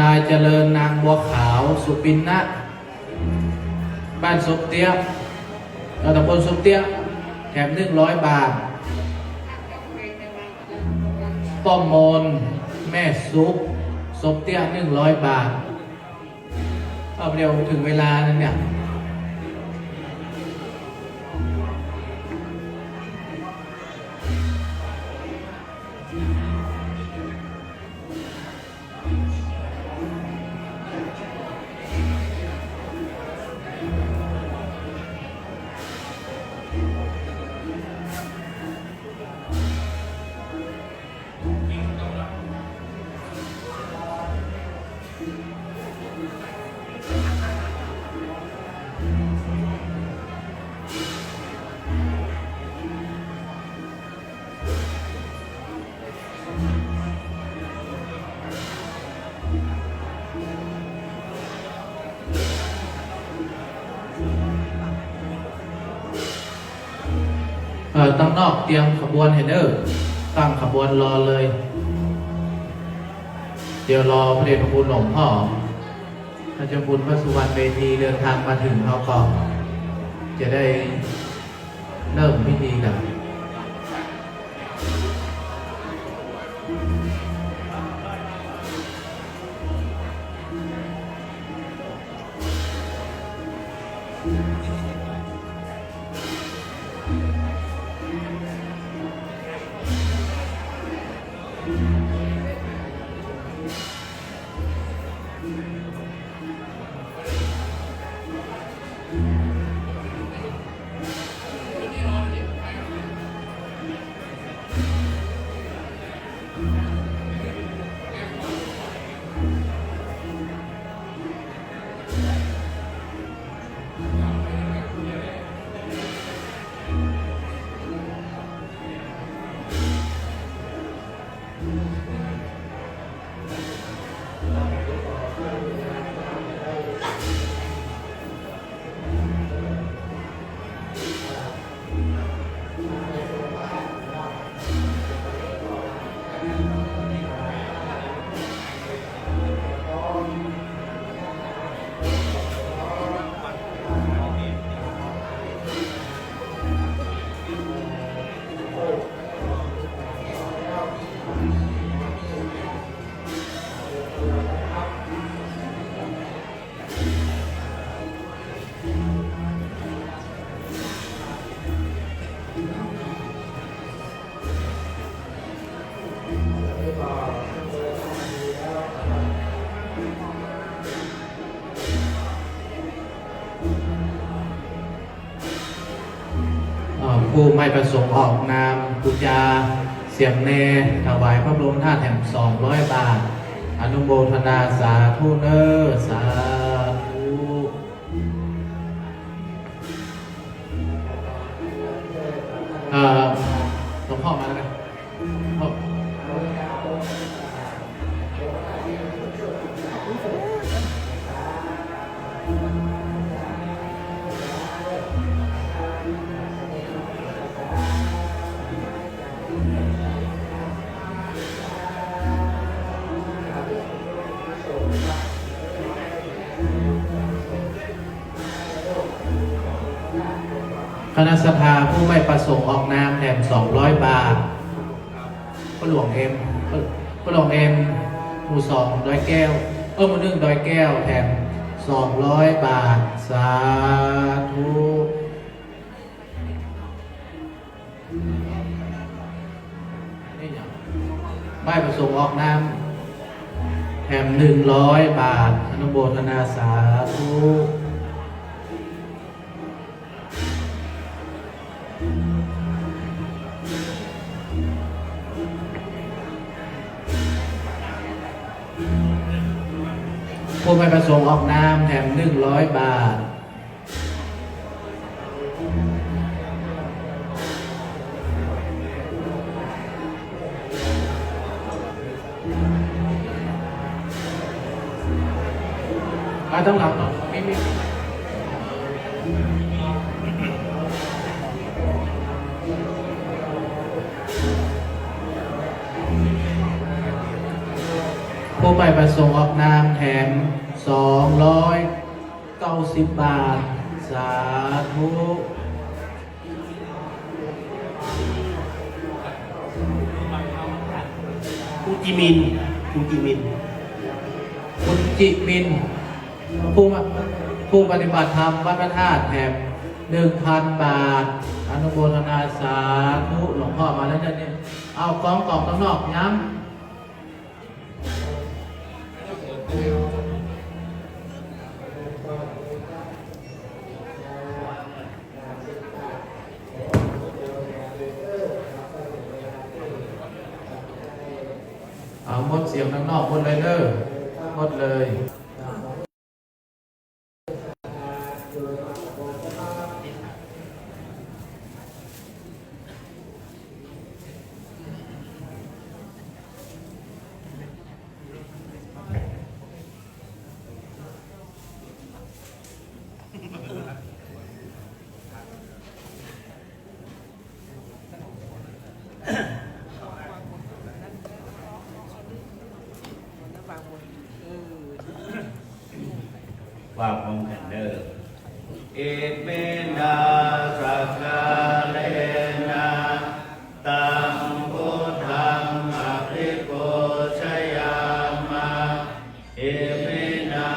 นายเจริญนางบัวขาวสุปินนะบ้านสมเตี้ยตำบลสมเตี้ยแถม100 บาทป้อมมนแม่ซุปสมเตี้ย100 บาทเอาเร็วถึงเวลานั้นเนี่ยตั้งนอกเตรียมขบวนเฮเดอร์ตั้งขบวนรอเลยเดี๋ยวรอพระเดชพระคุณหลวงพ่อพระเจ้าคุณพระสุวรรณเวทีเดินทางมาถึงเขาก็จะได้เริ่มพิธีกันผู้ไม่ประสงค์ออกนามปุญญาเสียงเนถวายพระบรมธาตุแถม200 บาทอนุโมทนาสาธุเนอสาธุหลวงพ่อมาแล้วกันคณะสภาผู้ไม่ประสงค์ออกนามแถม200 บาทพระหลวงเอ็มหมู่2ดอยแก้วหมู่1ดอยแก้วแถม200 บาทสาธุไม่ประสงค์ออกนามแถม100 บาทอนุโมทนาสาธุผู้ไม่ประสงค์ออกนามแถม100 บาทต้องรับไม่มี ผ ไม่ประสงค์ออกนามแถม290 บาทสาธุกูจิมินกูจิมินคุณจิมินผู้ผู้ปฏิบัติธรรมวัดพระธาตุแถม1,000 บาทอนุโมทนาสาธุหลวงพ่อมาแล้วเนี่ยเอากล่องข้างนอกย้ำเอาหมดเสียงข้างนอกหมดเลยเด้อหมดเลยว่าพร้อมกันเด้อเอเมนาสักกาเลนะตังพุทธังอภิปูชยามะเอเมนา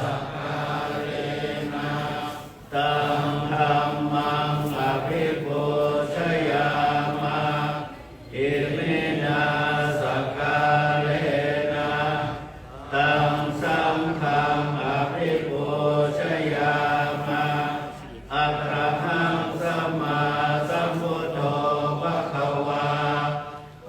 สักกาเลนะตังธัมมังอภิปูชยามะเอเมนาสักกาเลนะตังสังฆังอภิปูชยามะอะระหังสัมมาสัมพุทโธภะคะวา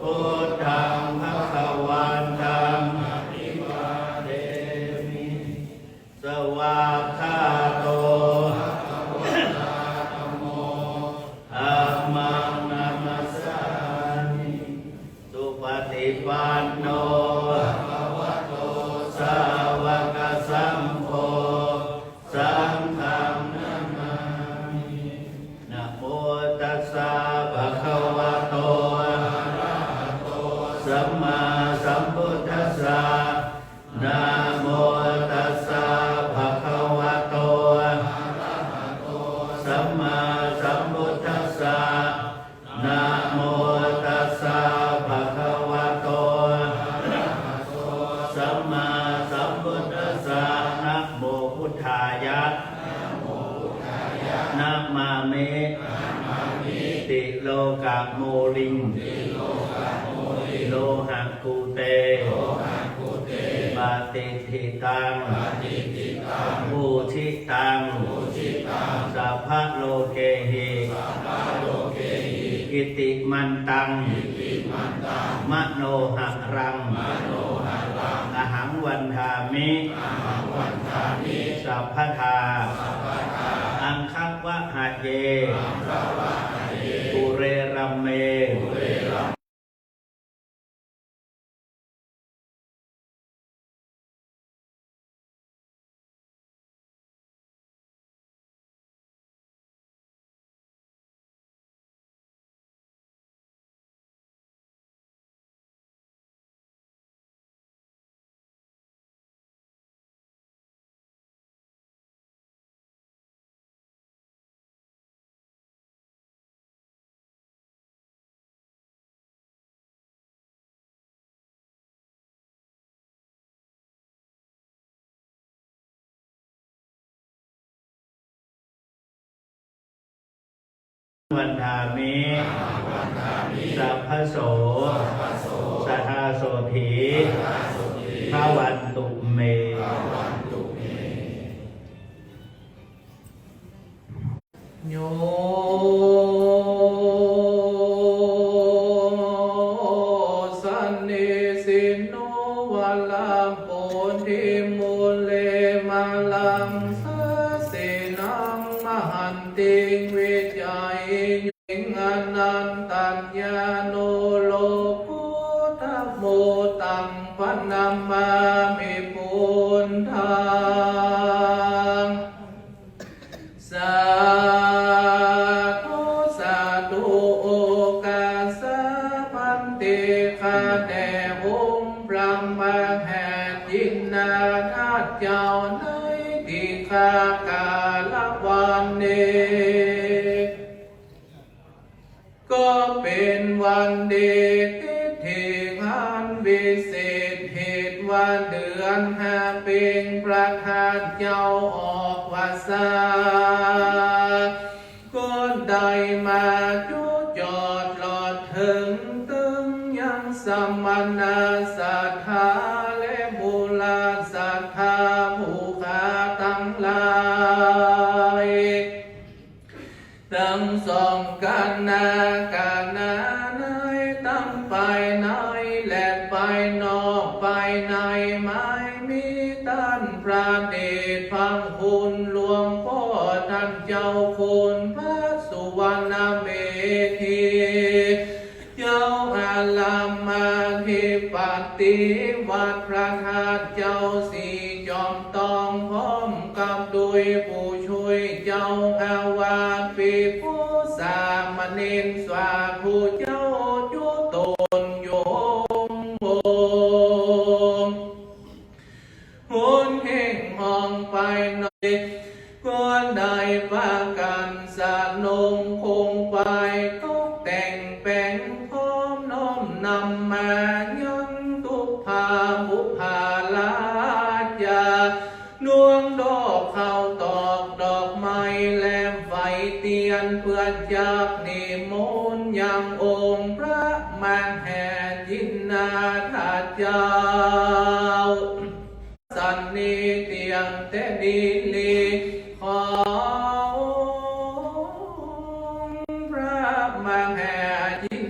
พุทธังภะคะวันตังอะภิวาเทมิสวากขาโตภะคะวะตาธัมโมอะมังนัมมัสสามิสุปฏิปันโนสาวกสังโฆสังฆังนามามินะโมตัสสะภะคะวะโตอะระหะโตสัมมาสัมพุทธัสสะนะโมตัสสะภะคะวะโตอะระหะโตสัมมาสัมพุทธัสสะนะโมตัสสะภะคะวะโตสัมมาสัมพุทธัสสะนะโมพุทธายะนะมามิติโลกะโมลิงโลหะกูเตปาติทิตังบูชิตังสัพพะโลเกหิอิติมันตังมโนหะรังอหังวันทามิสัพพทาอังคัวะหะเยปุเรรัมเมวันทามิสัพพโสสัทธาโสถีภวันตุเมโยสันนิสินโนวัลลังโพธิมูเลมาลังสะเสนังมหันติวิจัยยิงอนันตัญญาโนโลกุตโมตังพนัมมามิพุทธังสาธุสาธุโอกาสพันติคาเดหุมพระมแห่ง คากาลวันเนก็เป็นวันดีทิฏฐิหันวิเศษเหตุวันเดือนห้าเป็นประธานเจ้าออกวาสาก็ได้มาจุจอดหลอดถึงตึงยังสมณศรัทธาและบุลาศรัทธาผู้ขาทั้งหลายตั้งสองกันนาการนาในตั้งไปในและไปนอกไปในไม่มีท่านพระเดชพังคุณหลวงพ่อท่านเจ้าคุณพระสุวรรณเมธีเจ้าอาลามมาธิปติวัดพระธาตุเจ้าสีจอมตองพร้อมกับด้วยผู้ช่วยเจ้าอาวาสปีผู้สามเณรสวาผู้เจ้าจุตนโยมโมหุนแห่งห้องไปในก็ได้พากันสนมคงไปตกแต่งแปลงพร้อมน้อมนำมายังทุกภาบุภาลาจาดวงดอกข้าวตอกดอกไม้แลมไฟเตียนเพื่อจากนิมนต์ยังองค์พระมหาจินนาถาเจ้าสันนิเตียงเตดีลีขอพระมหาจิน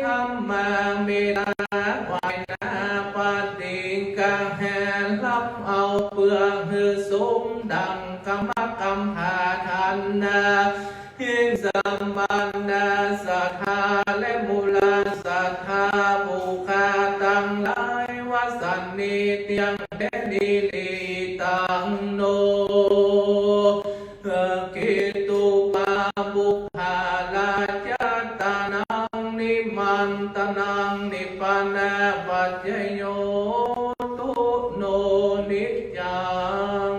ธรรมาเมตตาวายนาปฏิกังแห่รับเอาเปลืองหือสมดังกรรมกรรมหาทานนาหิงสัมบันนาสัทธาและมูลศรัทธาภูคาตั้งหลายวสันนิเตียงเดนิลีตังโนกิตุปาบุภาลาจตานังนิมันตนังนิปานาปัจจโยตุโนนิจัง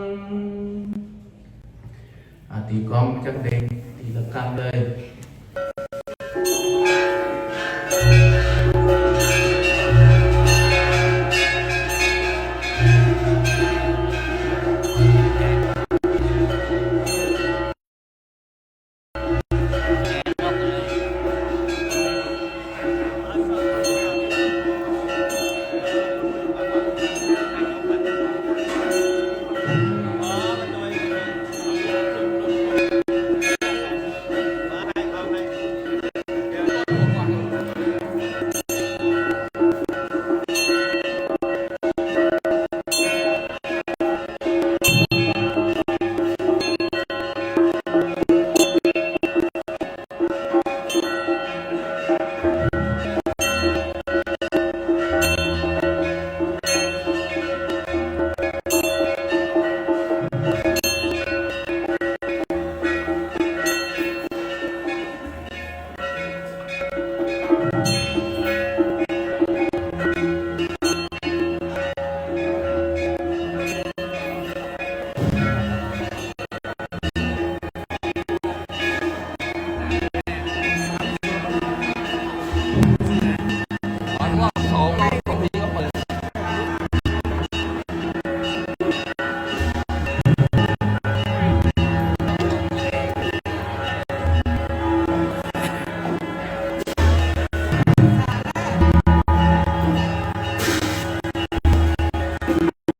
อธิกรรมจักเด็กทีละคำเลย